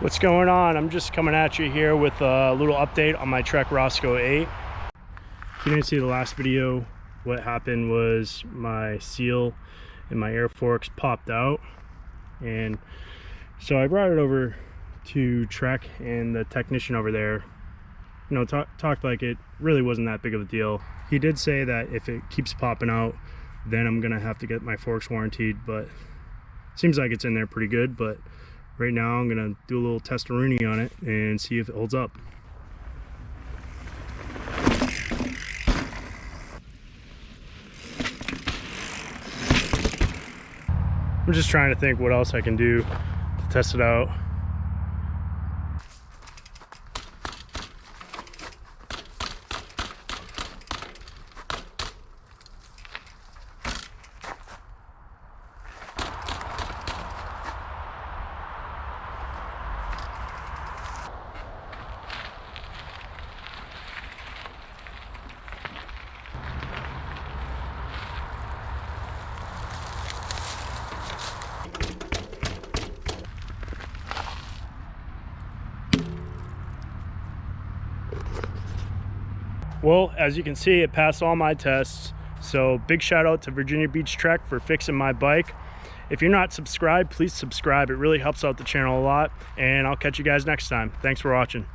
What's going on? I'm just coming at you here with a little update on my Trek Roscoe 8. If you didn't see the last video, what happened was my seal and my air forks popped out, and so I brought it over to Trek, and the technician over there, you know, talked like it really wasn't that big of a deal. He did say that if it keeps popping out, then I'm gonna have to get my forks warranted, but seems like it's in there pretty good. But right now I'm gonna do a little testaroonie on it and see if it holds up. I'm just trying to think what else I can do to test it out. Well, as you can see, it passed all my tests. So big shout out to Virginia Beach Trek for fixing my bike. If you're not subscribed, please subscribe. It really helps out the channel a lot. And I'll catch you guys next time. Thanks for watching.